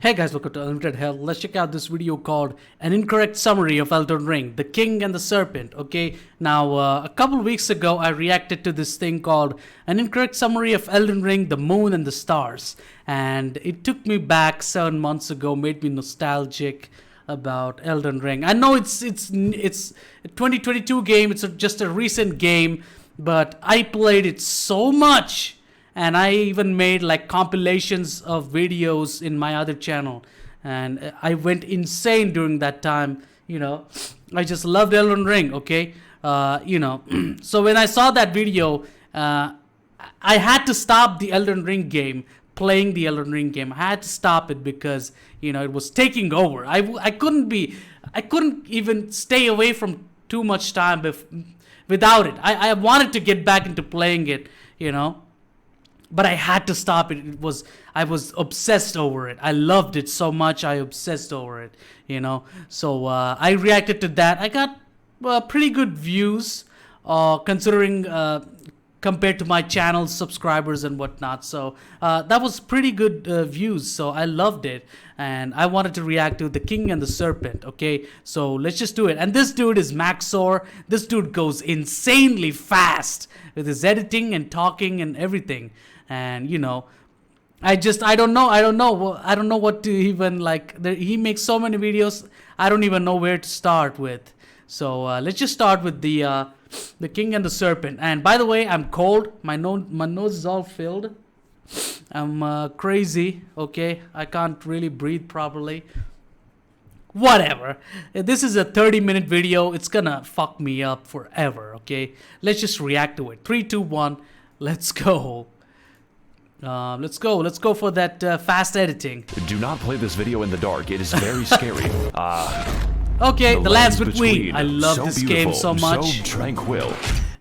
Hey guys, welcome to Unlimited Hell. Let's check out this video called An Incorrect Summary of Elden Ring, The King and the Serpent, okay? Now, a couple weeks ago, I reacted to this thing called An Incorrect Summary of Elden Ring, The Moon and the Stars. And it took me back 7 months ago, made me nostalgic about Elden Ring. I know it's a 2022 game, it's just a recent game, but I played it so much. And I even made like compilations of videos in my other channel. And I went insane during that time, you know. I just loved Elden Ring, okay? So when I saw that video, I had to stop the Elden Ring game, playing the Elden Ring game. I had to stop it because, you know, it was taking over. I couldn't even stay away from too much time without it. I wanted to get back into playing it, you know. But I had to stop it. I was obsessed over it. I loved it so much. I obsessed over it, you know. So I reacted to that. I got pretty good views, considering compared to my channel's subscribers and whatnot. So that was pretty good views. So I loved it, and I wanted to react to The King and the Serpent. Okay, so let's just do it. And this dude is Maxor. This dude goes insanely fast with his editing and talking and everything. And you know, I don't know what to even like. He makes so many videos. I don't even know where to start with. So let's just start with the King and the Serpent. And by the way, I'm cold. My nose is all filled. I'm crazy. Okay, I can't really breathe properly. Whatever. This is a 30-minute video. It's gonna fuck me up forever. Okay, let's just react to it. 3, 2, 1. Let's go. Let's go for that fast editing. Do not play this video in the dark. It is very scary. Okay, the Lands Between. I love so this game so much. So tranquil.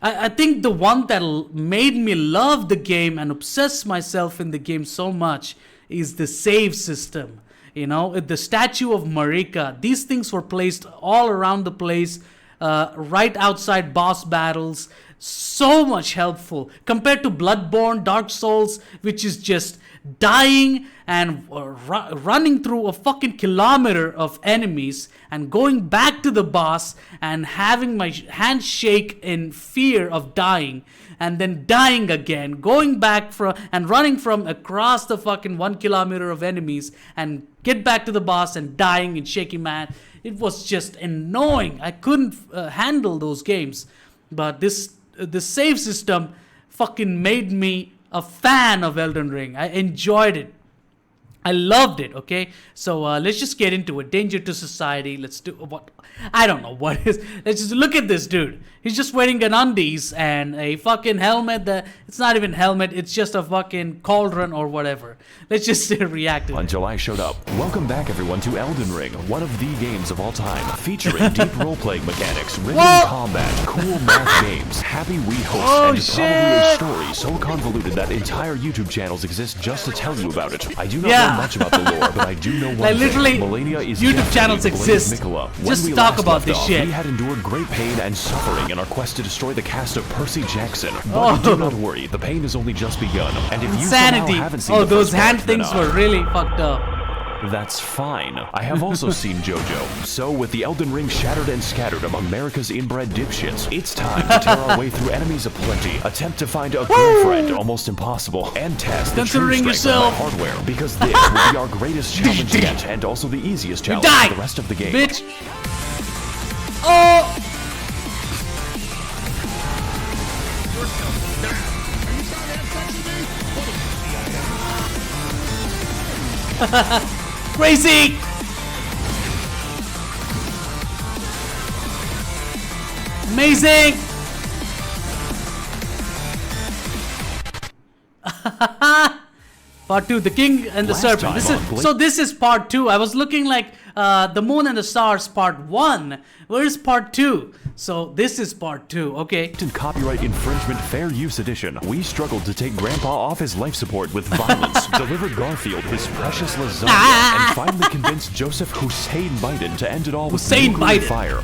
I think the one that made me love the game and obsess myself in the game so much is the save system. You know, the statue of Marika. These things were placed all around the place, right outside boss battles. So much helpful compared to Bloodborne, Dark Souls, which is just dying and running through a fucking kilometer of enemies and going back to the boss and having my hand shake in fear of dying and then dying again, going back from and running from across the fucking 1 kilometer of enemies and get back to the boss and dying and shaking my hand. It was just annoying. I couldn't handle those games. But the save system fucking made me a fan of Elden Ring. I enjoyed it. I loved it, okay? So let's just get into it. Danger to society. Let's do what? I don't know what is. Let's just look at this dude. He's just wearing an undies and a fucking helmet. It's not even helmet. It's just a fucking cauldron or whatever. Let's just react to it. Until I showed up. Welcome back, everyone, to Elden Ring, one of the games of all time, featuring deep role-playing mechanics, rhythm combat, cool math games, happy Wii hosts, and probably a story so convoluted that entire YouTube channels exist just to tell you about it. I do not know much about the lore, but I do know one thing. Literally, Melania is YouTube channels exist just to talk about this shit. We had endured great pain and suffering in our quest to destroy the cast of Percy Jackson. But do not worry, the pain has only just begun. And if you somehow haven't seen those hand things were really fucked up. That's fine. I have also seen JoJo. So with the Elden Ring shattered and scattered among America's inbred dipshits, it's time to tear our way through enemies aplenty, attempt to find a girlfriend, almost impossible, and test the true strength of my hardware, because this will be our greatest challenge yet, and also the easiest challenge for the rest of the game. Bitch! Oh! Crazy! Amazing! Part 2, The King and the Serpent. This is part 2. I was looking like The Moon and the Stars part 1. Where's part 2? So this is part 2, okay? Copyright infringement fair use edition. We struggled to take Grandpa off his life support with violence, delivered Garfield his precious lasagna, and finally convinced Joseph Hussein Biden to end it all with nuclear fire.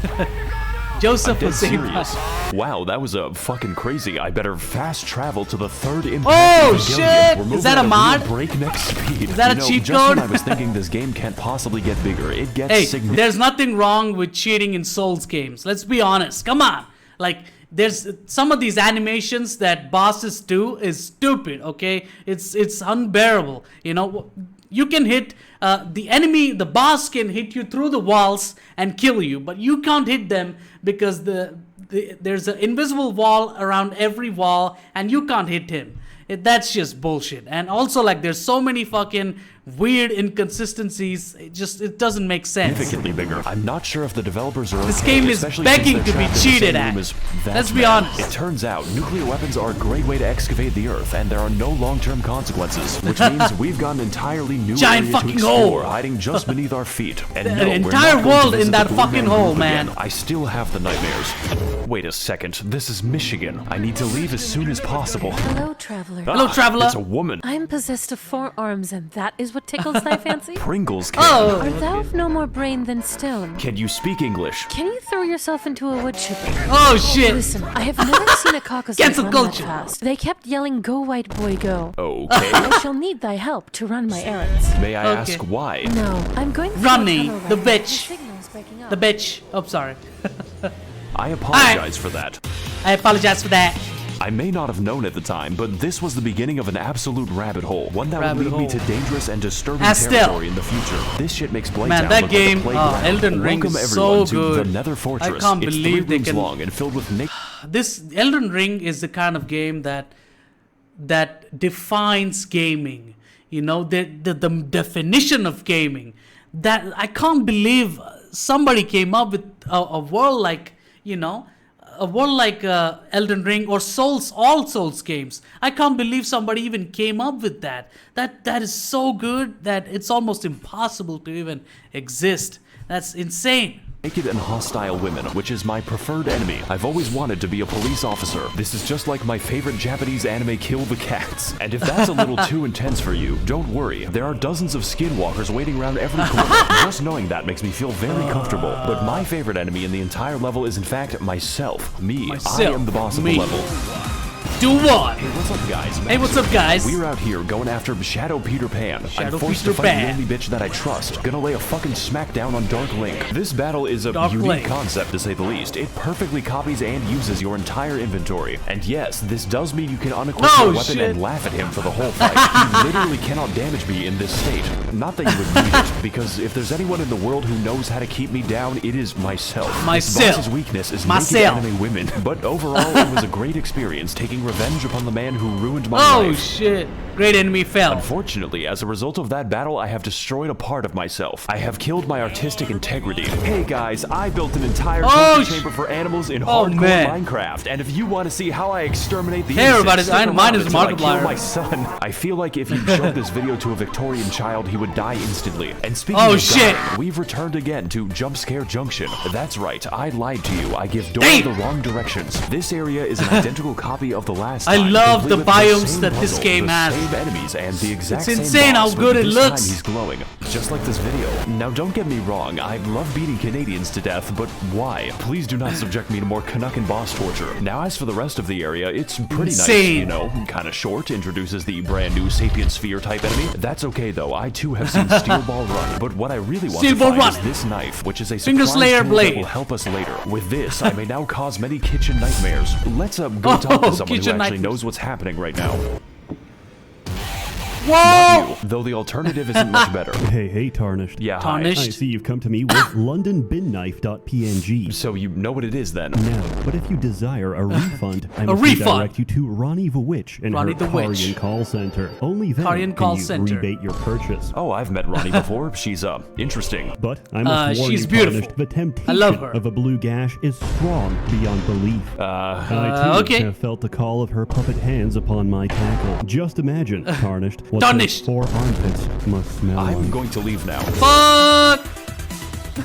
Joseph Dead Hussein. serious. Wow, that was fucking crazy. I better fast travel to the third impact. Oh, Evangelion. shit! We're moving Is that at a mod? real breakneck speed. Is that a You know, cheat just when code? I was thinking this game can't possibly get bigger, it gets Hey, significant. there's nothing wrong with cheating in Souls games. Let's be honest. Come on. Like, there's some of these animations that bosses do is stupid, okay? It's unbearable. You know, you can hit the enemy, the boss can hit you through the walls and kill you, but you can't hit them because there's an invisible wall around every wall and you can't hit him. That's just bullshit. And also, like, there's so many fucking weird inconsistencies. It doesn't make sense. Significantly bigger. I'm not sure if the developers are This okay, game is especially begging since they're to be trapped in the cheated same at. room as that Let's be man. honest. It turns out nuclear weapons are a great way to excavate the earth, and there are no long-term consequences, which means we've got an entirely new Giant area fucking to explore, hole. hiding just beneath our feet. And An no, we're entire not going to world in visit that the Blue fucking Man hole, Group man. again. I still have the nightmares. Wait a second. This is Michigan. I need to leave as soon as possible. Hello, traveler. Hello, traveler. It's a woman. I'm possessed of 4 arms, and that is what tickles thy fancy? Pringles can. Oh. Art thou of no more brain than stone? Can you speak English? Can you throw yourself into a wood chipper? Oh shit. Listen, I have never seen a caucus Cancel run culture. that fast. They kept yelling, "Go, white boy, go!" Okay. I shall need thy help to run my errands. May I Okay. ask why? No, I'm going through Runny, a tunnel the right now. bitch. signal's breaking up. The bitch. Oh, sorry. I apologize for that. I apologize for that. I may not have known at the time, but this was the beginning of an absolute rabbit hole. One that Rabbit would lead me to hole. dangerous and disturbing Still. territory in the future. This shit makes Blaytown Man, that look game, like a playground. Elden Ring Welcome is everyone so to good. the Nether Fortress. I can't it's believe 3 they rooms can- long and filled with This Elden Ring is the kind of game that defines gaming. You know, the definition of gaming. That I can't believe somebody came up with a world like, you know, a world like Elden Ring or Souls, all Souls games. I can't believe somebody even came up with that. That is so good that it's almost impossible to even exist. That's insane. naked and hostile women, which is my preferred enemy. I've always wanted to be a police officer. This is just like my favorite Japanese anime, Kill the Cats. And if that's a little too intense for you, don't worry. There are dozens of skinwalkers waiting around every corner. Just knowing that makes me feel very comfortable. But my favorite enemy in the entire level is in fact myself. Me. I am the boss of the level. Do what? Hey, what's up, guys? Hey, what's up, guys? We're out here going after Shadow Peter Pan. Shadow I'm forced Peter to fight Pan. the only bitch that I trust. Gonna lay a fucking smackdown on Dark Link. This battle is a Dark unique Link. concept, to say the least. It perfectly copies and uses your entire inventory. And yes, this does mean you can unequip No your weapon shit. and laugh at him for the whole fight. He literally cannot damage me in this state. Not that you would need it, because if there's anyone in the world who knows how to keep me down, it is myself. Myself. This boss's weakness is Myself. naked anime women. But overall, it was a great experience, taking revenge upon the man who ruined my Oh life. shit. Great enemy fell. Unfortunately, as a result of that battle, I have destroyed a part of myself. I have killed my artistic integrity. Hey guys, I built an entire torture chamber for animals in hardcore man. Minecraft, and if you want to see how I exterminate the Hey, everybody, insects, stick mine around is until I kill Markiplier. my son. I feel like if you showed this video to a Victorian child, he would die instantly. And speaking Oh, of shit. dying, we've returned again to Jump Scare Junction. That's right, I lied to you. I give Dora Damn. the wrong directions. This area is an identical copy of the last I time, love the complete with biomes same that this puzzle, game the has. same enemies and the exact It's same insane how boss, but good it this looks. time he's glowing, just like this video. Now don't get me wrong, I love beating Canadians to death, but why? Please do not subject me to more Canuckin boss torture. Now as for the rest of the area, it's pretty nice, Insane. you know, kinda short, introduces the brand new Sapient Sphere type enemy. That's okay though, I too have seen Steel Ball Run, but what I really want Steel to Ball find Run. is this knife, which is a Finger surprise Slayer tool blade. that will help us later. With this, I may now cause many kitchen nightmares. Let's go talk to someone who kitchen actually nightmares. knows what's happening right now. Whoa! Not you, though the alternative isn't much better. Hey, Tarnished. Yeah, Tarnished. I see you've come to me with LondonBinKnife.png. So you know what it is then? No, but if you desire a refund, I must refund. redirect you to Ronnie the Witch in Ronnie her the Witch. Carian call center. Only then Carian call can you center. rebate your purchase. Oh, I've met Ronnie before. She's interesting. But I must warn she's you, beautiful. Tarnished, the temptation I love her. of a blue gash is strong beyond belief. I too okay. have felt the call of her puppet hands upon my tackle. Just imagine, Tarnished, what Tarnished. those 4 armpits must smell I'm like. going to leave now. Fuck!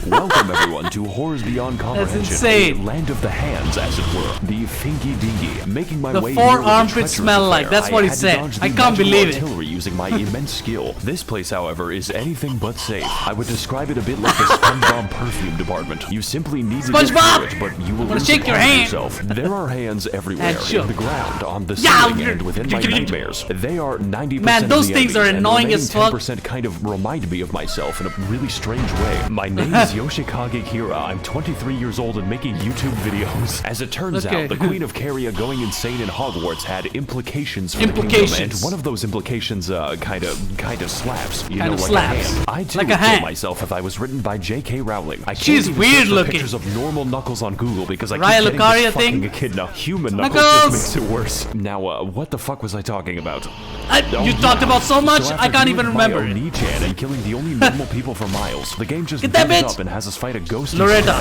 Welcome everyone to Horrors Beyond Comprehension, insane. a land of the hands, as it were. The Finky Dinky, making my The way four here with a armpits treacherous smell like. affair. That's what I he had to said. dodge the I can't magical believe it. artillery using my immense skill. This place, however, is anything but safe. I would describe it a bit like a SpongeBob perfume department. You simply need to get SpongeBob! through it, but you will Wanna lose shake your upon hand? yourself. There are hands everywhere, sure. in the ground, on the Yeah, ceiling, and within my nightmares. They are 90% Man, those of the things are enemies, and the annoying remaining as fuck. 10% kind of remind me of myself in a really strange way. My name is Yoshikage Kira. I'm 23 years old and making YouTube videos. As it turns Okay. out, the Queen of Caria going insane in Hogwarts had implications for the kingdom, Implications. and one of those implications kind of slaps. You Kind know, of like slaps. a hand. I too Like a would kill hand. myself if I was written by J.K. Rowling. I can't She's even weird search for looking. pictures of normal Knuckles on Google because I keep Raya getting Lucaria this fucking thing? echidna. Human Knuckles Knuckles! just makes it worse. Now, what the fuck was I talking about? You talked about so much, So I after can't even doing my remember it. Oni-chan and killing the only normal people for miles, the game just Get that gives bitch! up and has us fight a ghost. Loretta.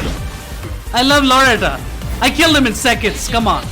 I love Loretta. I killed him in seconds. Come on.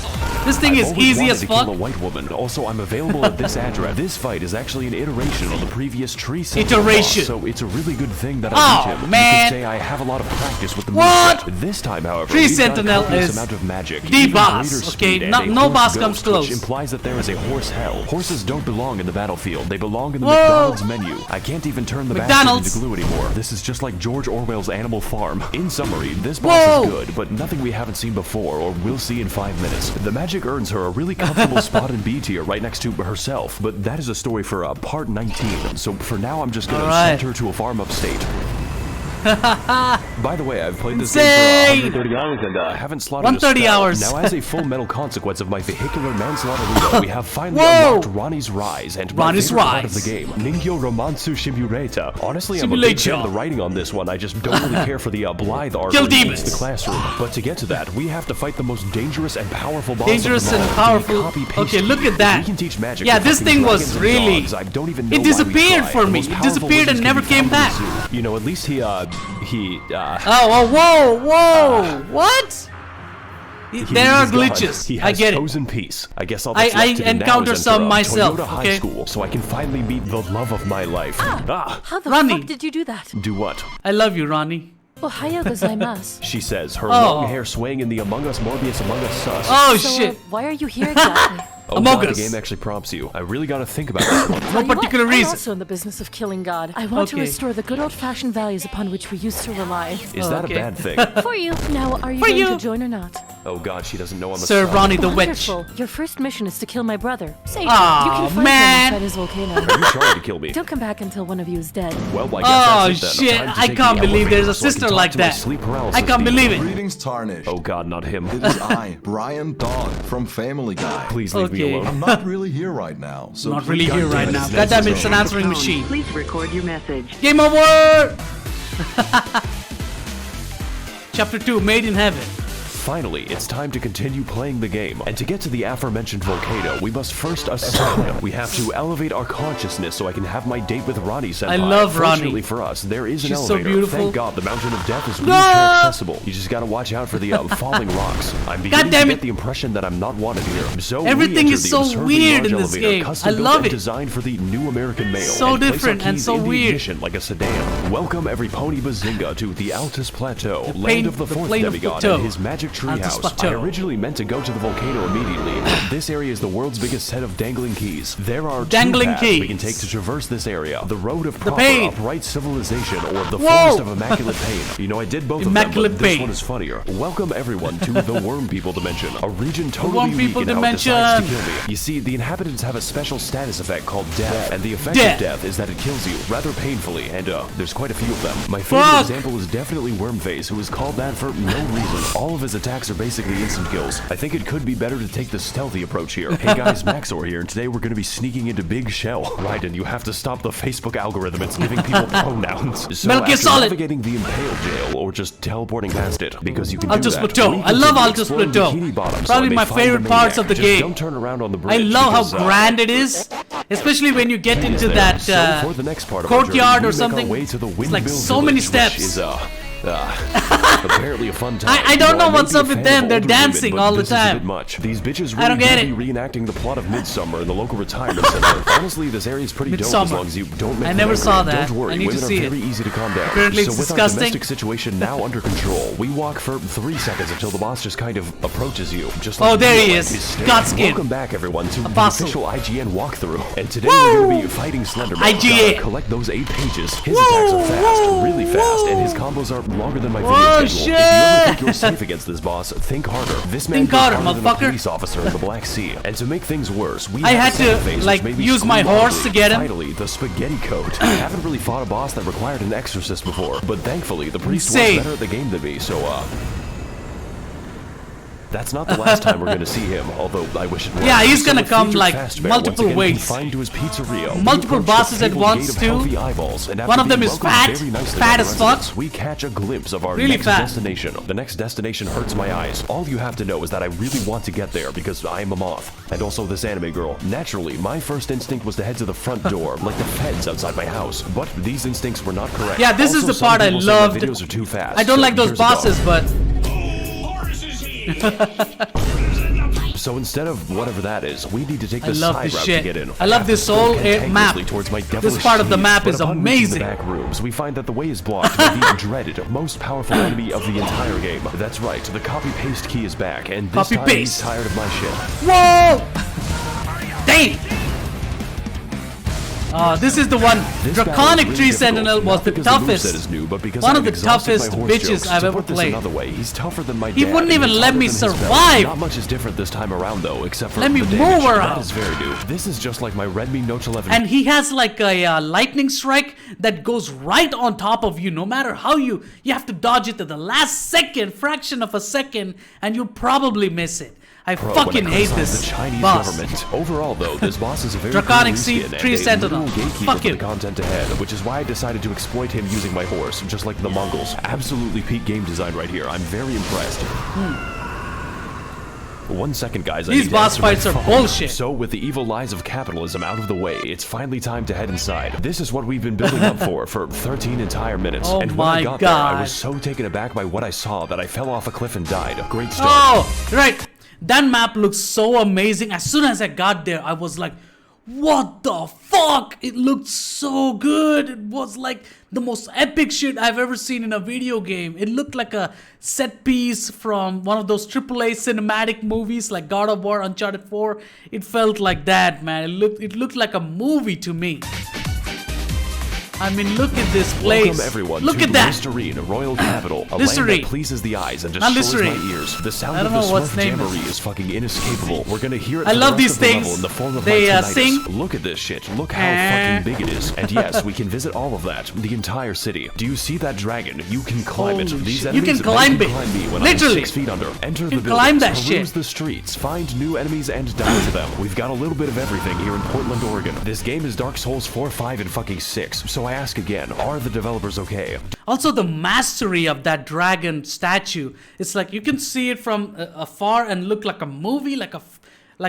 This thing is I've always easy wanted as to fuck. kill a white woman. Also, I'm available at this address. This fight is actually an iteration on the previous tree Sentinel Iteration. boss, so it's a really good thing that I Oh, beat him. man. You could say I have a lot of practice with the What? moveset. This time, however, Tree we've got a Sentinel copious is amount of magic, the even boss, greater okay? speed, and No- a no horse boss ghost, comes close. which implies that there is a horse hell. Horses don't belong in the battlefield. They belong in the Whoa. McDonald's menu. I can't even turn the McDonald's. basket into glue anymore. This is just like George Orwell's Animal Farm. In summary, this boss Whoa. is good, but nothing we haven't seen before or will see in 5 minutes. The magic earns her a really comfortable spot in B tier right next to herself, but that is a story for part 19. So for now, I'm just gonna Alright. send her to a farm upstate. By the way, I've played this Insane. game for 130 hours and haven't slaughtered 130 a spell. hours. Now, as a full metal consequence of my vehicular manslaughter, we have finally Whoa. unlocked Ronnie's Rise and Ronnie's my favorite part Rise. of the game, Ningyo Romansu Simulator. Honestly, I'm a big fan of the writing on this one. I just don't really care for the Blythe art Kill when it demons. meets the classroom. But to get to that, we have to fight the most dangerous and powerful boss Dangerous of them and all, powerful. the copy-paste Okay, look kid. at that. We can teach magic Yeah, to this fucking thing was dragons and really- dogs. I don't even know It why we disappeared tried. for The me. most It powerful disappeared and wizards never can be came found in back. the zoo. You know, at least he Oh, whoa. What? There are he's gone. glitches. He I has get it. chosen peace. I guess all I- that's left I to do now encounter is some enter, myself, Toyota High okay? School, so I can finally meet the love of my life. How the Ronnie. fuck did you do that? Do what? I love you, Ronnie. Ohio gozaimasu. She says, her Oh. long hair swaying in the Among Us Morbius Among Us sus. Oh, So, shit. why are you here exactly? Oh Among God, Us. the game actually prompts you. I really gotta think about this one. No Tell you what, particular I'm reason. also in the business of killing God. I want to Okay. restore the good old-fashioned values upon which we used to rely. Is that okay. a bad thing? For you. Now, are you For going you. to join or not? Oh God, she doesn't know I'm a Sir son. Ronnie the Witch. Wonderful. Your first mission is to kill my brother. Say, Aw, you can find man. him inside his volcano. Are you trying to kill me? Don't come back until one of you is dead. Well, I guess Oh, that's it then. shit. Time to I take can't the believe there's elevator a so I can sister talk like to my that. sleep paralysis I can't demon. believe it. Greetings, Tarnish. Oh God, not him. It is I, Brian Dawn from Family Guy. Please leave me Okay. alone. I'm not really here right now, so Not really please here don't right do now. this Goddamn, it's an necessary. answering machine. Please record your message. Game over! Chapter 2, Made in Heaven. Finally, it's time to continue playing the game. And to get to the aforementioned volcano, we must first ascend. We have to elevate our consciousness so I can have my date with Ronnie senpai. I love Ronnie. Fortunately for us, there is an She's so elevator. beautiful. Thank God, the Mountain of Death is No! wheelchair accessible. You just gotta watch out for the falling rocks. I'm beginning damn to it. get the impression that I'm not wanted here. So Everything we is enter so the absurdly weird large in this elevator, game. custom-built I love and it. designed for the new American male. So and place our different and keys so in the weird. ignition like a sedan. Welcome every pony bazinga to the Altus Plateau, land of the fourth plain of demigod Plateau. and his magic Altus treehouse. Plateau. I originally meant to go to the volcano immediately. This area is the world's biggest set of dangling keys. There are Dangling two paths keys. we can take to traverse this area. The road of proper pain. upright civilization or the Whoa. forest of immaculate pain. You know, I did both Immaculate of them, but this pain. one is funnier. Welcome everyone to the Worm People Dimension, a region totally Worm unique People in how it decides to Dimension. kill me. You see, the inhabitants have a special status effect called death, and the effect Death. of death is that it kills you rather painfully, and there's quite a few of them. My favorite Fuck. example is definitely Wormface, who is called that for no reason. All of his attacks are basically instant kills. I think it could be better to take the stealthy approach here. Hey guys, Maxor here, and today we're going to be sneaking into Big Shell. Right, and you have to stop the Facebook algorithm. It's giving people pronouns. So Metal Gear after Solid. navigating the Impale Jail, or just teleporting past it, because you can do Altus that. Plateau. we I love continue Altus exploring Plateau. Bikini Bottom, so Probably I may my find favorite the parts of maniac. the Just game. Don't turn around on the I bridge. love because, how grand it is, especially when you get into that so for the next part of our courtyard journey, or we something. Make our way to the It's like Windmill so many Village, steps. Which is, Apparently a fun time. I don't know While I may what's be a up with fan them. of They're older dancing women, but all the this is a time. bit much. These bitches I don't really get do be reenacting the plot of Midsummer in the local retirement center. Honestly, this area is pretty dope as Midsommar. long as you don't make I them never angry. saw that. Don't worry, I need to women see are it. very easy to calm down. Apparently so it's with our disgusting. domestic situation now under control, we walk for 3 seconds until the boss just kind of approaches you. Just like Oh, there he real is. life staring. Godskin. Welcome back, everyone, to Apostle. the official IGN walkthrough. And today we're going to be fighting Slenderman. IGN. Gotta collect those 8 pages. His attacks are fast, really fast, and his combos are longer than my video schedule. shit. If you ever think you're safe against this boss, think harder. This man Think goes harder, harder than a motherfucker. police officer in the Black Sea. And to make things worse, we I have had a to, second phase, like, which made me use my scream horse loudly. to get him. Finally, the spaghetti coat. I haven't really fought a boss that required an exorcist before, but thankfully the priest Insane. was better at the game than me, so that's not the last time we're going to see him, although I wish it was. Yeah, he's gonna So come, Featured like, Fast Bear multiple once again ways. confined to his pizzeria. Multiple We approach bosses the at fabled once, gate of too. healthy eyeballs, and after One of them being is welcomed fat, very nicely fat by as the fuck. residents, we catch a glimpse of our Really next fat. destination. The next destination hurts my eyes. All you have to know is that I really want to get there because I am a moth. And also this anime girl. Naturally, my first instinct was to head to the front door, like the feds outside my house. But these instincts were not correct. Yeah, this is Also, the some part I people say my loved. videos are too fast, I don't so like those here's a dog. bosses, but So instead of whatever that is, we need to take I the love side this route shit. to get in. I love this whole map. Towards my This part of the map is amazing. The back rooms, we find that the way is blocked by the dreaded, most powerful enemy of the entire game. That's right, the copy-paste key is back, and this time Copy-paste. he's tired of my shit. whoa! Damn! This is the one. This battle Draconic is Tree really Sentinel difficult, was the not because the moveset toughest. is new, but because One I've of the exhausted my toughest horse bitches jokes. I've To ever put this played. another way, he's tougher than my He dad, wouldn't and even he's let harder me than his belly. survive. Not much is different this time around, though, except for Let me the move damage. around. That is very new. This is just like my Redmi Note 11. And he has like a lightning strike that goes right on top of you. No matter how you have to dodge it to the last second, fraction of a second, and you'll probably miss it. I Pro fucking when it hate comes to this the Chinese boss. government. Overall, though, this boss is a very Draconic cool Sea reskin and Tree a Sentinel. literal gatekeeper Fuck for him. the content ahead, which is why I decided to exploit him using my horse, just like the Mongols. Absolutely peak game design right here. I'm very impressed. 1 second, guys. I These need to boss answer my fights are phone. bullshit. So, with the evil lies of capitalism out of the way, it's finally time to head inside. This is what we've been building up for 13 entire minutes. Oh And when my I got there, I God. was so taken aback by what I saw that I fell off a cliff and died. Great start. Oh, right. That map looks so amazing. As soon as I got there, I was like, what the fuck? It looked so good. It was like the most epic shit I've ever seen in a video game. It looked like a set piece from one of those AAA cinematic movies like God of War, Uncharted 4. It felt like that, man. It looked like a movie to me. I mean, look at this place. Welcome everyone Look to at that. Listerine, Royal Capital, a land Listerine. that pleases the eyes and Not destroys my Listerine. ears. The sound I of don't the know what's Smurf name jamboree is fucking inescapable. We're gonna hear it I for love the rest these of the level things. in the form of They, my sing. tinnitus. Look at this shit. Look how Eh. fucking big it is. And yes, we can visit all of that, the entire city. Do you see that dragon? You can climb it. Holy These shit. You enemies can climb they it. climb me when Literally. I'm 6 feet under. Enter the can buildings, climb that peruse shit. the streets, find new enemies and die to them. We've got a little bit of everything here in Portland, Oregon. This game is Dark Souls 4, 5, and fucking 6. So I ask again, are the developers okay? Also, the mastery of that dragon statue. It's like you can see it from afar and look like a movie, like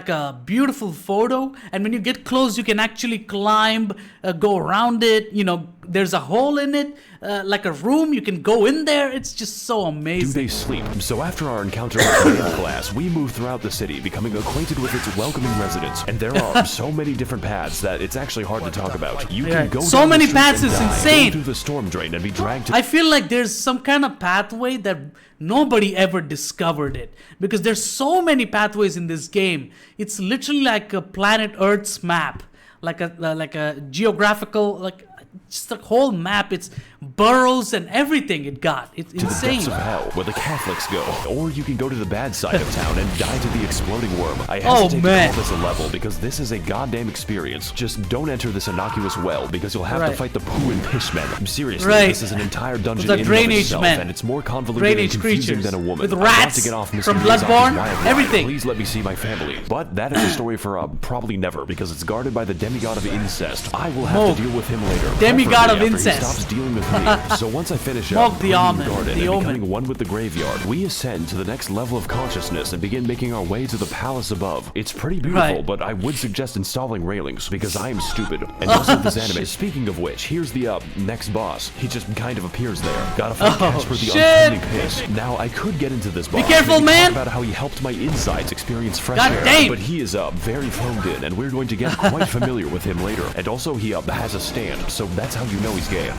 a beautiful photo. And when you get close, you can actually climb, go around it. You know, there's a hole in it, like a room. You can go in there. It's just so Do amazing. they sleep? So after our encounter with the main class, we move throughout the city, becoming acquainted with its welcoming residents. And there are so many different paths that it's actually hard to talk about. You Yeah. can go So down the many street paths and is die, insane. Go through the storm drain and be dragged to I feel like there's some kind of pathway that nobody ever discovered it, because there's so many pathways in this game. It's literally like a planet Earth's map, like a geographical, like just the whole map. It's burrows and everything it got. It's to the insane. depths of hell, where the Catholics go. Or you can go to the bad side of town and die to the exploding worm. I Oh, hesitate man. to call this a level because this is a goddamn experience. Just don't enter this innocuous well because you'll have to Right. fight the poo and pish men. Seriously, Right. this is an entire dungeon The in and of drainage itself, men. and it's more convoluted Drainage and confusing creatures than a woman. with I want rats to get off Mr. from Miyazaki's Bloodborne, wild ride. everything. Please let me see my family. But that is a story for probably never because it's guarded by the demigod of incest. I will have Moog. to deal with him later. Demigod preferably of after incest. He stops dealing with complete. So once I finish Smoke up the Green omen, Garden the and omen. becoming one with the graveyard, we ascend to the next level of consciousness and begin making our way to the palace above. It's pretty beautiful, Right. but I would suggest installing railings because I am stupid. And also this anime. Speaking of which, here's the next boss. He just kind of appears there. Gotta fight Casper the shit. Unfriendly Piss. Now I could get into this boss. careful, maybe man. Talk about how he helped my insides experience fresh God air. damn. But he is very phoned in, and we're going to get quite familiar with him later. And also he has a stand, so that's how you know he's gay.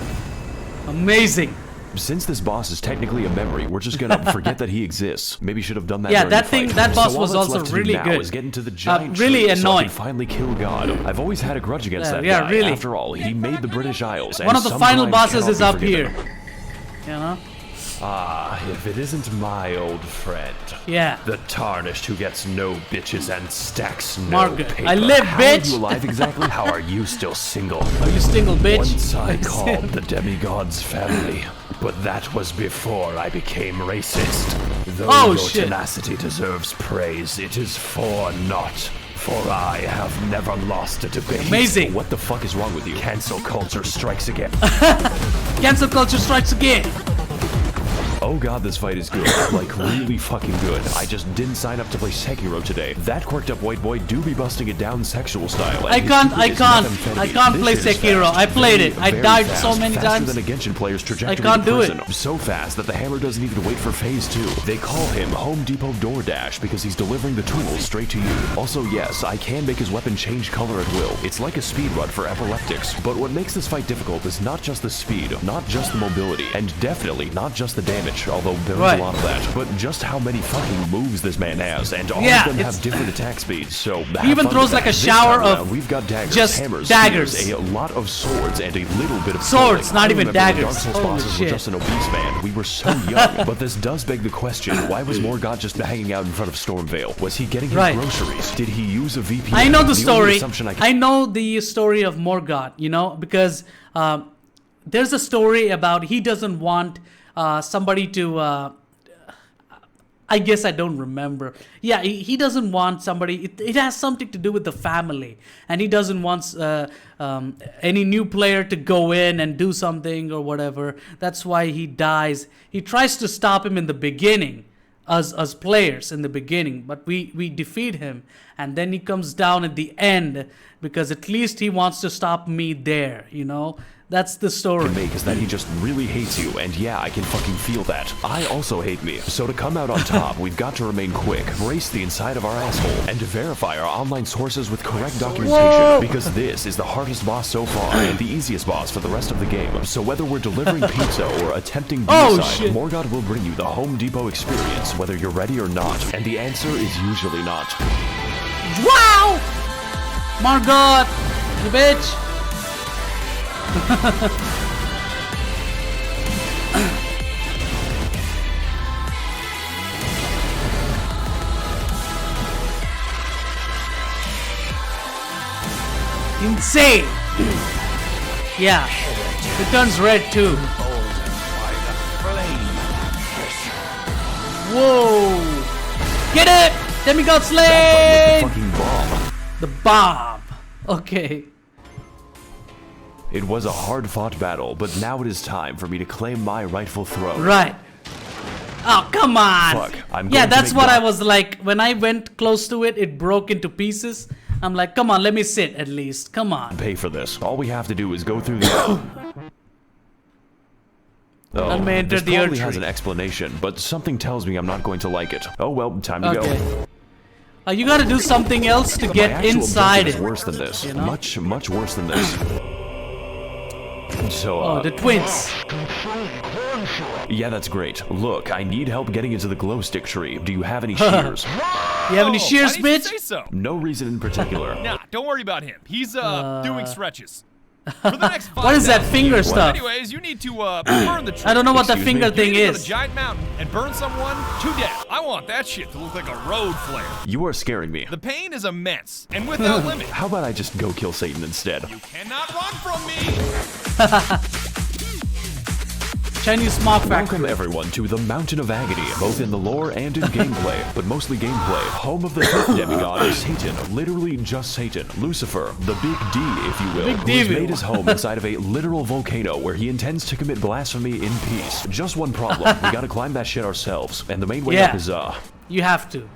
Amazing. Since this boss is technically a memory, we're just gonna forget that he exists. Maybe should have done that. Yeah, during that the thing- fight. that boss So all was that's also left to do really now good. Is get into the giant really tree so I annoying. can finally kill God. I've always had a grudge against that yeah, guy. really. After all, he made the British Isles. One and of the some final crimes bosses cannot is be up forgiven. here. You know? Ah, if it isn't my old friend. Yeah. The tarnished who gets no bitches and stacks no Margaret, paper. I live, How bitch! are you alive exactly? How are you still single? Are you single, bitch? Once I called the demigod's family, but that was before I became racist. Though Oh, your shit. tenacity deserves praise, it is for naught. For I have never lost a debate. Amazing. What the fuck is wrong with you? Cancel culture strikes again. Cancel culture strikes again. Oh god, this fight is good. Like, really fucking good. I just didn't sign up to play Sekiro today. That quirked up white boy do be busting it down sexual style. and I his can't- secret I is can't- methamphetamine. I can't This play shit is Sekiro. fast. I played it. I Very died fast. so many Faster times. than a Genshin player's trajectory can't in do it. prison. So fast that the hammer doesn't even wait for phase 2. They call him Home Depot DoorDash because he's delivering the tools straight to you. Also, yes, I can make his weapon change color at will. It's like a speed run for epileptics. But what makes this fight difficult is not just the speed, not just the mobility, and definitely not just the damage, although there is Right. a lot of that. But just how many fucking moves this man has, and all Yeah, of them it's- have different attack speeds, so have He even fun throws with like that. a This shower time of around, we've got daggers, just hammers, daggers. spears, a lot of swords, and a little bit of Swords, killing. not I even remember when daggers. Dark Souls Holy bosses were shit. just an obese man. We were so young, but this does beg the question: why was Morgoth just hanging out in front of Stormvale? Was he getting his Right. groceries? Did he use a VPN? I know the only story. assumption I can I know the story of Morgoth, you know, because there's a story about he doesn't want somebody to. I guess I don't remember. Yeah, he doesn't want somebody. It has something to do with the family, and he doesn't want any new player to go in and do something or whatever. That's why he dies. He tries to stop him in the beginning, as players in the beginning, but we defeat him, and then he comes down at the end because at least he wants to stop me there. You know. That's the story. make is that he just really hates you, and yeah, I can fucking feel that. I also hate me, so to come out on top, we've got to remain quick, brace the inside of our asshole, and to verify our online sources with correct documentation, Whoa. because this is the hardest boss so far, and the easiest boss for the rest of the game. So whether we're delivering pizza or attempting Oh, B-side, shit. Morgoth will bring you the Home Depot experience, whether you're ready or not, and the answer is usually not. Wow! Margot, you bitch! Insane! Yeah, it turns red too. Whoa! Get it! Demigod Slay! Fucking bomb. The bomb. Okay. It was a hard-fought battle, but now it is time for me to claim my rightful throne. Right. Oh, come on. Fuck, I'm Yeah, going to that's make what I God- was like. When I went close to it, it broke into pieces. I'm like, come on, let me sit at least. Come on. Pay for this. All we have to do is go through the... Let me enter this the probably earth has tree. an explanation, but something tells me I'm not going to like it. Oh well, time to go. Okay. You gotta do something else to My get actual inside objective it. is worse than this. You know? Much worse than this. So, Oh, the twins. yeah, that's great. Look, I need help getting into the glow stick tree. Do you have any shears? You have any Oh, shears, why didn't you bitch? say so? No reason in particular. Nah, don't worry about him. He's doing stretches. For the next 5 What is that minutes. finger stuff? Anyways, you need to burn the tree. I don't know what that Excuse me? finger You thing need to go to is. Giant Mountain and burn someone to death. I want that shit to look like a road flare. You are scaring me. The pain is immense and without limit. How about I just go kill Satan instead? You cannot run from me. Chinese smog factory. Welcome everyone to the Mountain of Agony, both in the lore and in gameplay, but mostly gameplay. Home of the fifth demigod, Satan, literally just Satan, Lucifer, the Big D, if you will, Big who has devil. made his home inside of a literal volcano where he intends to commit blasphemy in peace. Just one problem, we gotta climb that shit ourselves, and the main way up is You have to.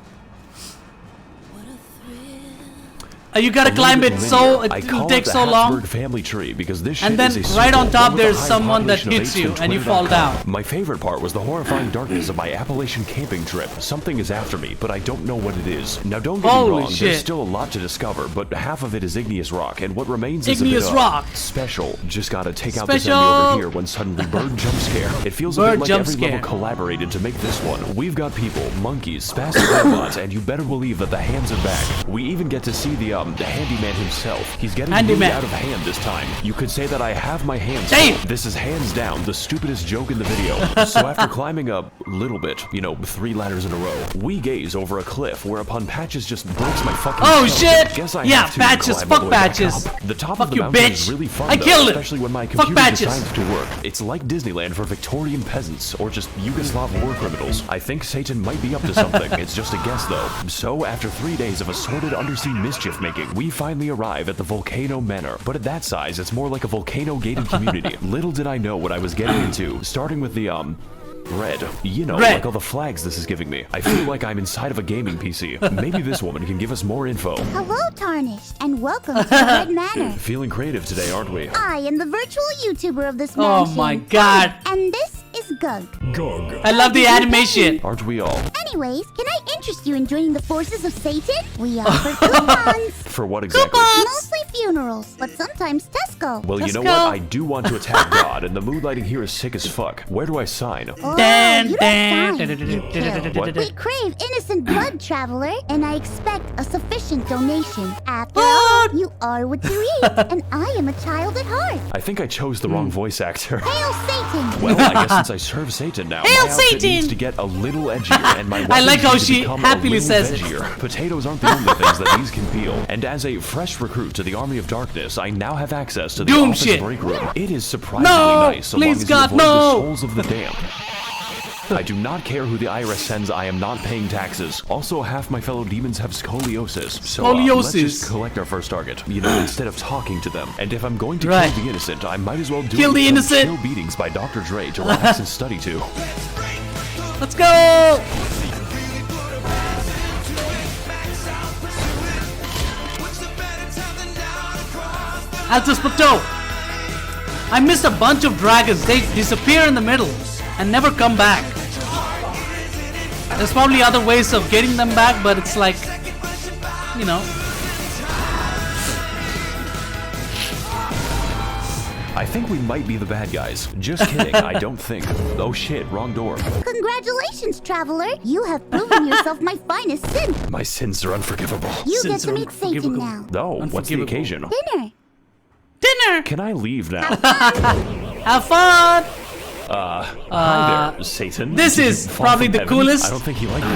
You gotta climb it so it takes so long. Family tree because this And shit then is a right on circle top with a there's high someone that population of hits you apes and you from fall Twitter.com. down. My favorite part was the horrifying darkness of my Appalachian camping trip. Something is after me, but I don't know what it is. Now don't get me Holy wrong, shit. there's still a lot to discover, but half of it is igneous rock, and what remains is Igneous a bit rock. Special. Just gotta take out this Special. enemy over here when suddenly bird jump scare. It feels a Bird bit like jump every scare. level collaborated to make this one. We've got people, monkeys, spastic robots, and you better believe that the hands are back. We even get to see the handyman himself. He's getting really Handyman. out of hand this time. You could say that I have my hands Damn. full. This is hands down the stupidest joke in the video. So after climbing a little bit, 3 ladders in a row, we gaze over a cliff whereupon Patches just breaks my fucking Oh stomach. shit! Guess I Yeah, have to Patches, climb all fuck the way back Patches. up. The top Fuck of the you, mountain bitch. is really fun I though, killed it. especially when my Fuck computer Patches. decides to work. It's like Disneyland for Victorian peasants or just Yugoslav war criminals. I think Satan might be up to something. It's just a guess though. So after 3 days of assorted undersea mischief making, we finally arrive at the Volcano Manor. But at that size, it's more like a volcano-gated community. Little did I know what I was getting into, starting with the, red. Red. Like all the flags this is giving me. I feel like I'm inside of a gaming PC. Maybe this woman can give us more info. Hello, Tarnished, and welcome to the Red Manor. Feeling creative today, aren't we? I am the virtual YouTuber of this Oh mansion. my god. And this is Gug. I love the animation. Aren't we all? Anyways, can I interest you in joining the forces of Satan? We offer coupons. For what exactly? Mostly funerals, but sometimes Tesco. Well, you Let's know go. what? I do want to attack God, and the mood lighting here is sick as fuck. Where do I sign? Oh, Dan, you dan, don't sign, you kill. What? We crave innocent blood, traveler, and I expect a sufficient donation. After What? all, you are what you eat, and I am a child at heart. I think I chose the wrong voice actor. Hail Satan! Well, I guess since I serve Satan now, Hail my outfit Satan! needs to get a little edgier, and my I weapons like how need to she become happily a little says it. veggier. Potatoes aren't the only things that these can peel, and as a fresh recruit to the Army of Darkness, I now have access to the Doom office shit. break room. It is surprisingly No! nice, so Please, long as God, you avoid no! the souls of the damned. I do not care who the IRS sends, I am not paying taxes. Also, half my fellow demons have scoliosis. So let's Scoliosis. just collect our first target, instead of talking to them. And if I'm going to Right. kill the innocent, I might as well do Kill it the with some innocent. chill beatings by Dr. Dre to relax and study to. Let's go! Altus Plateau! I missed a bunch of dragons. They disappear in the middle and never come back. There's probably other ways of getting them back, but it's like, I think we might be the bad guys. Just kidding, I don't think. Oh shit, wrong door. Congratulations, traveler! You have proven yourself my finest sin. My sins are unforgivable. You get Sins to are meet Satan unforgivable. now. No, what's the Unforgivable. occasion? Dinner. dinner! Can I leave now? Have fun! Hi there, Satan. this Did you is fall probably from the heaven? coolest. I don't think he liked it.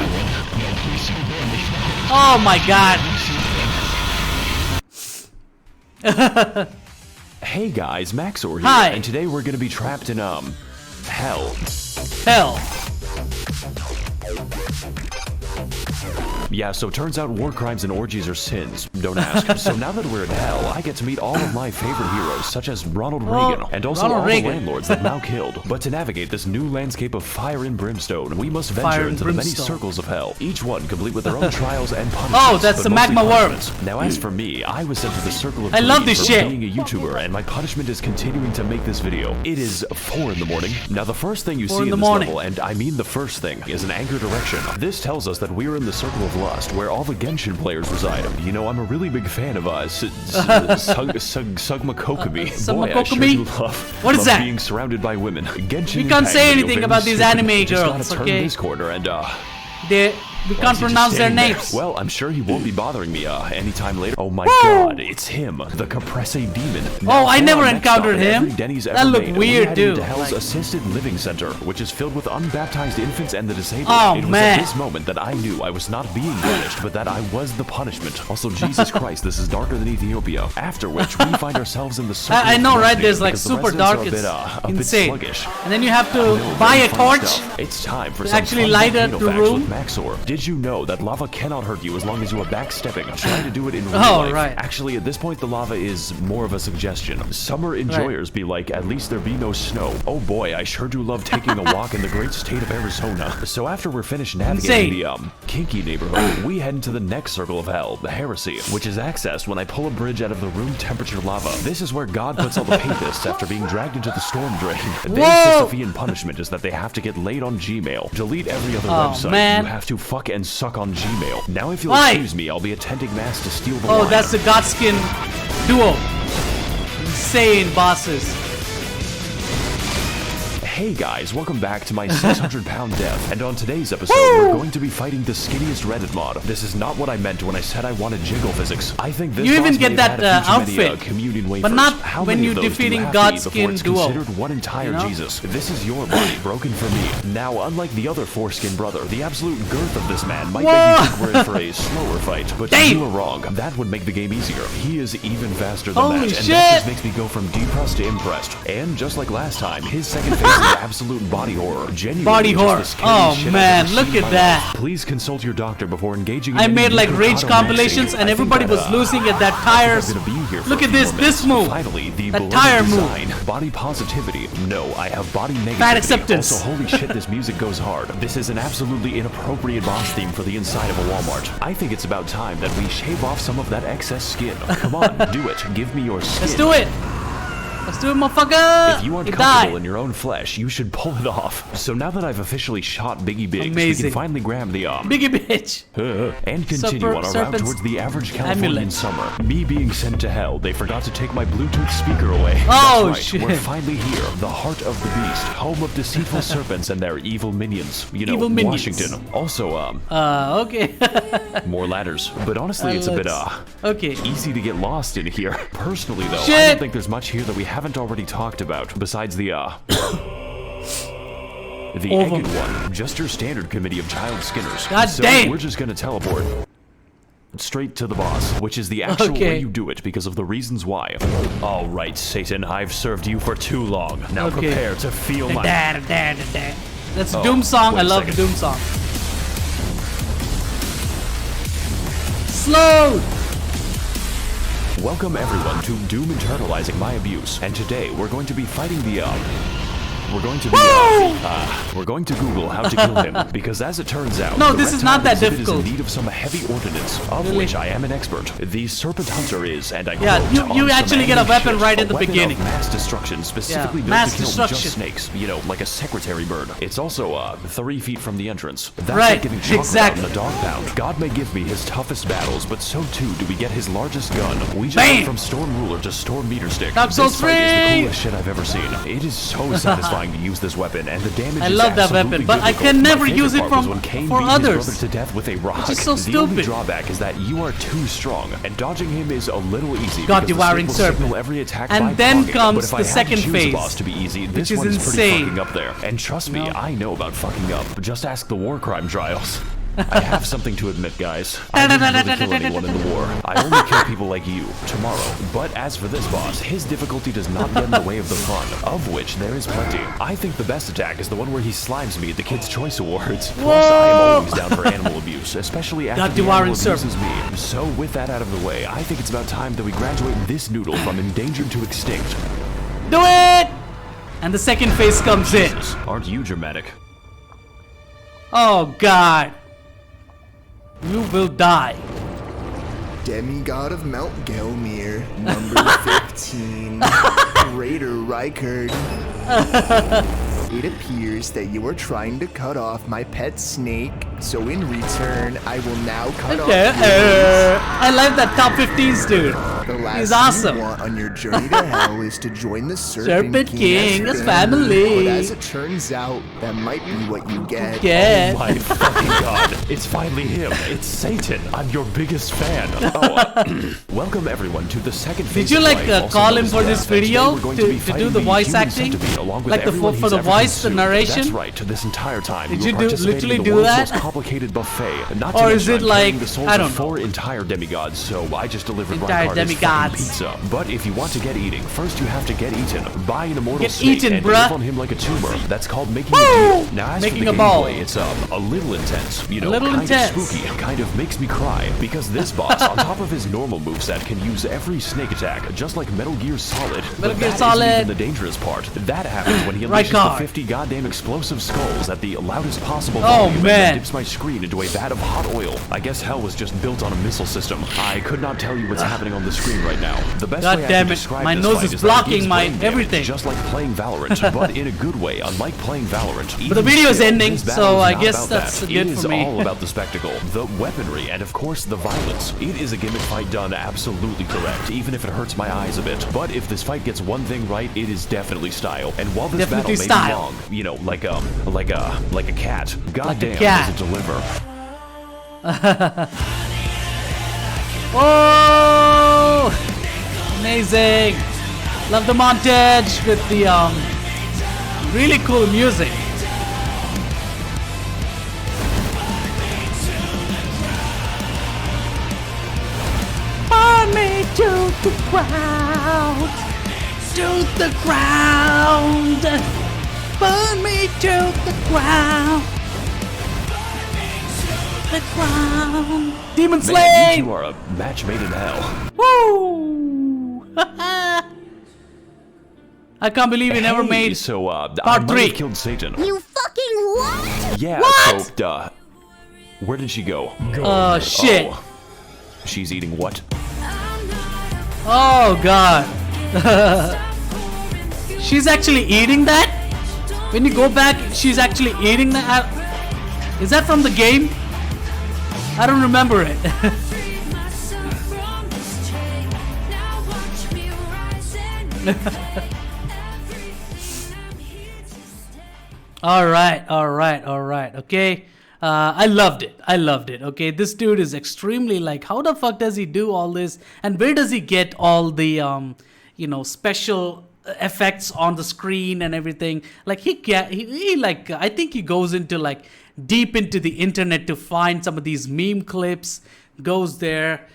Oh my god. Hey guys, Maxor here, Hi. and today we're gonna be trapped in, hell. Hell. Yeah, so turns out war crimes and orgies are sins. Don't ask. So now that we're in hell, I get to meet all of my favorite heroes, such as Ronald Reagan, and also Ronald all Reagan. the landlords that Mao killed. But to navigate this new landscape of fire and brimstone, we must Fire venture and into the many brimstone. circles of hell, each one complete with their own trials and punishments. Oh, that's but the mostly magma punishments. worm. Now, as for me, I was sent to the circle of I love greed this for shit. being a YouTuber, and my punishment is continuing to make this video. It is 4 in the morning. Now, the first thing you 4 see in in the this morning. level, and I mean the first thing, is an anchor direction. This tells us that we're in the circle of lust, where all the Genshin players reside. You know, I'm a really big fan of Sugma Kokomi. Boy, I sure do love, What is love that? being surrounded by women. Genshin We can't say Impact video, anything very about these stupid. anime Just girls, gotta turn okay? this corner and We Why can't is he just pronounce their standing there? names. Well, I'm sure he won't be bothering me anytime later. Oh my Woo! god, it's him, the Caprese Demon. Oh, I for never our next encountered stop in every him. Denny's That ever looked made, weird, we headed dude. to Hell's Assisted Living Center, which is filled with unbaptized infants and the disabled. Oh, it was man. at this moment that I knew I was not being punished, but that I was the punishment. Also, Jesus Christ, this is darker than Ethiopia. After which, we find ourselves in the circle I of know, right? destiny There's like because the super residents dark. are a It's bit, a bit insane. sluggish. And then you have to No, buy very a fun torch. stuff. It's time for to some actually fun light up volcano the facts room. with Maxor. Did you know that lava cannot hurt you as long as you are backstepping? Try to do it in real Oh, life. right. Actually, at this point, the lava is more of a suggestion. Summer enjoyers be like, at least there be no snow. Oh boy, I sure do love taking a walk in the great state of Arizona. So after we're finished navigating Insane. the kinky neighborhood, we head into the next circle of hell, the heresy, which is accessed when I pull a bridge out of the room temperature lava. This is where God puts all the papists after being dragged into the storm drain. Their Whoa! Sisyphean punishment is that they have to get laid on Gmail. Delete every other Oh, website. man. You have to fuck and suck on Gmail. Now if you'll Why? excuse me, I'll be attending mass to steal the Oh, line. that's the Godskin duo. Insane bosses. Hey guys, welcome back to my 600-pound death, and on today's episode, we're going to be fighting the skinniest Reddit mod. This is not what I meant when I said I wanted jiggle physics. I think this You even boss get may have that, had a few too many, outfit, communion wafers. but not How when many you're of those defeating do you have to eat before Godskin it's duo, considered one entire you know? Jesus. This is your body, broken for me. Now, unlike the other foreskin brother, the absolute girth of this man might make you think we're in for a slower fight, but Damn. you are wrong. That would make the game easier. He is even faster than Holy that, and that just shit. makes me go from depressed to impressed. And just like last time, his second phase is absolute body horror. Genuinely Body just horror. the scariest Oh, shit I've man, ever look seen in at my that. life. Please consult your doctor before engaging in I any made like rage Mikado compilations maxing. and I everybody think was that, losing at that I'm tires. gonna be here for Look a at few this more this minutes. move. Finally, the That beloved tire move. design. Body positivity. No, I have body negativity. Fat acceptance. Also, holy shit, this music goes hard. This is an absolutely inappropriate boss theme for the inside of a Walmart. I think it's about time that we shave off some of that excess skin. Come on, do it. Give me your skin. Let's do it. Let's do it, motherfucker. If you aren't You comfortable die. in your own flesh, you should pull it off. So now that I've officially shot Biggie Biggs, we Amazing. can finally grab the Biggie bitch. and continue on our route Serpent's towards the average Californian amulet. summer. Me being sent to hell, they forgot to take my Bluetooth speaker away. Oh, That's right, we're shit. finally here, the heart of the beast, home of deceitful serpents and their evil minions. You know, Evil minions. Washington. Also, Okay. more ladders. But honestly, it's a bit, Okay. easy to get lost in here. Personally, though, I Shit. don't think there's much here that we haven't already talked about, besides the Over. Egged one, just your standard committee of child skinners. God so damn. we're just gonna teleport straight to the boss, which is the actual Okay. way you do it because of the reasons why. All right, Satan, I've served you for too long. Now Okay. prepare to feel my... That's Oh, Doom song. wait I a love the second. Doom song. Slow. Welcome everyone to Doom Internalizing My Abuse, and today we're going to be fighting the we're going to Google how to kill him because, as it turns out, No, the this is reptile not that exhibit difficult. is in need of some heavy ordnance, of Really? which I am an expert. The Serpent Hunter is, and I Yeah, quote, you on some actually get a angry weapon shit, right a at the weapon beginning. of mass destruction, specifically built mass to kill destruction. just snakes. You know, like a secretary bird. It's also 3 feet from the entrance. That's Right, like giving chocolate exactly. out in a dog pound. God may give me his toughest battles, but so too do we get his largest gun. We just Bam! went from Storm Ruler to Storm Meter Stick. Dark Souls This fight is 3! the coolest shit I've ever seen. It is so satisfying to use this weapon, and the damage I is love that absolutely weapon, but I biblical. can My never favorite use it part was from- when Cain for beat others. his brother to death with a rock. is so The only stupid. drawback is that you are too strong, and dodging him is a little easy. God because the devouring snake will signal serpent. every attack And by then blocking. comes But if I the had to second choose a phase, boss to be easy, which this is one's pretty insane. fucking up there. And trust me, No. I know about fucking up. Just ask the war crime trials. I have something to admit, guys. I didn't really kill anyone in the war. I only kill people like you, tomorrow. But as for this boss, his difficulty does not get in the way of the fun, of which there is plenty. I think the best attack is the one where he slimes me at the Kids' Choice Awards. Plus, I am always down for animal abuse, especially after God the devouring animal abuses me. So with that out of the way, I think it's about time that we graduate this noodle from endangered to extinct. Do it. And the second phase comes in. Jesus, aren't you dramatic? Oh God. You will die. Demigod of Mount Gelmir, number 15, Raider Rykard. It appears that you are trying to cut off my pet snake, so in return, I will now cut off yours. I like that top 15s, dude. The last He's thing awesome. you want on your journey to hell is to join the Serpent King as as family. But as it turns out, that might be what you get. Yeah. My fucking god, it's finally him. It's Satan. I'm your biggest fan. Welcome everyone to the second phase Did you of like life, also call known him as for death. this And today video we're going to be to do fighting the voice human acting? centipede, along with Like the everyone for he's the ever voice, the consumed. narration? That's right. This entire time, Did you you were do- participating literally in the do world's that? most complicated buffet. Not to Or mention is it I'm like- carrying the souls I of don't know. 4 entire demigods, so I just delivered Entire Reinhardt his fucking demigods. pizza. But if you want to get eating, first you have to get eaten. Buy an immortal Get snake eaten, and bruh. live on him like a tumor. That's called making Woo! a deal. Now as Making for a the ball. gameplay, it's a little intense. You know, little kind intense. of spooky. Kind of makes me cry. Because this boss, on top of his normal moveset, can use every snake attack, just like Metal Gear Solid. Metal But Gear that Solid. isn't even the dangerous part. That happens when he Right unleashes guard. the 50 goddamn explosive skulls at the loudest possible Oh, volume and man. then dips my screen into a vat of hot oil. I guess hell was just built on a missile system. I could not tell you what's happening on the screen right now. The best God way I damn can it. describe My this nose fight is is that it blocking gives my brain damage, everything. just like playing Valorant, but in a good way, unlike playing Valorant. But the video is ending, this battle so is I not guess about that's that. good It is for me. all about the spectacle, the weaponry, and of course the violence. It is a gimmick fight done absolutely correct, even if it hurts my eyes a bit. But if this fight gets one thing right, it is definitely style. And while this Definitely battle may style. be long, you know, like a cat, goddamn cat. does it deliver. Oh, amazing! Love the montage with the really cool music. Burn me to the ground, to the ground. Burn me to the ground. The ground. Demon Man, you Slayer. two are a match made in hell. Woo! I can't believe he never Hey, made. so I Part might 3. have killed Satan. You fucking what? Yeah, What? so where did she go? Oh shit! Oh, she's eating what? Oh god! She's actually eating that? When you go back, she's actually eating that? Is that from the game? I don't remember it. Alright, okay. I loved it, okay. This dude is extremely like, how the fuck does he do all this? And where does he get all the, special effects on the screen and everything? Like, he like, I think he goes into like, deep into the internet to find some of these meme clips, goes there,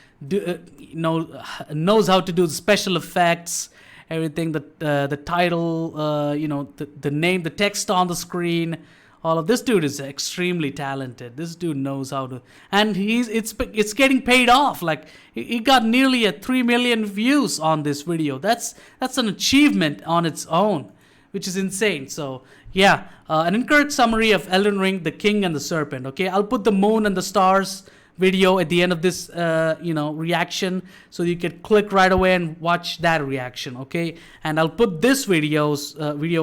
knows how to do the special effects, everything, the title, the name, the text on the screen, all of this dude is extremely talented. This dude knows how to, and it's getting paid off. Like he got nearly 3 million views on this video. That's an achievement on its own, which is insane. So yeah, an incorrect summary of Elden Ring, The King and the Serpent. Okay, I'll put the moon and the stars video at the end of this reaction, so you can click right away and watch that reaction. Okay, and I'll put this video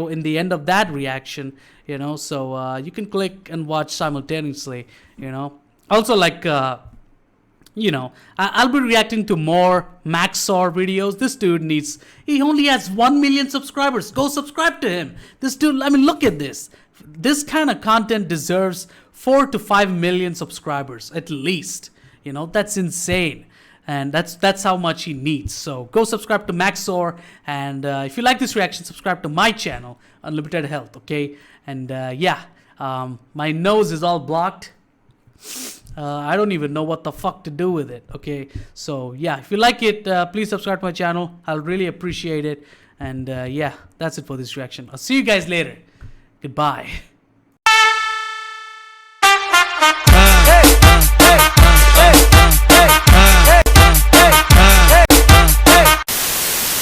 in the end of that reaction, so you can click and watch simultaneously. Also, like I'll be reacting to more Maxor videos. This dude he only has 1 million subscribers. Go subscribe to him. This dude, I mean, look at this. This kind of content deserves 4 to 5 million subscribers at least. That's insane. And that's how much he needs. So go subscribe to Maxor. And if you like this reaction, subscribe to my channel, Unlimited Health, okay? And my nose is all blocked. I don't even know what the fuck to do with it, okay? So yeah, if you like it, please subscribe to my channel. I'll really appreciate it. And yeah, that's it for this reaction. I'll see you guys later. Goodbye.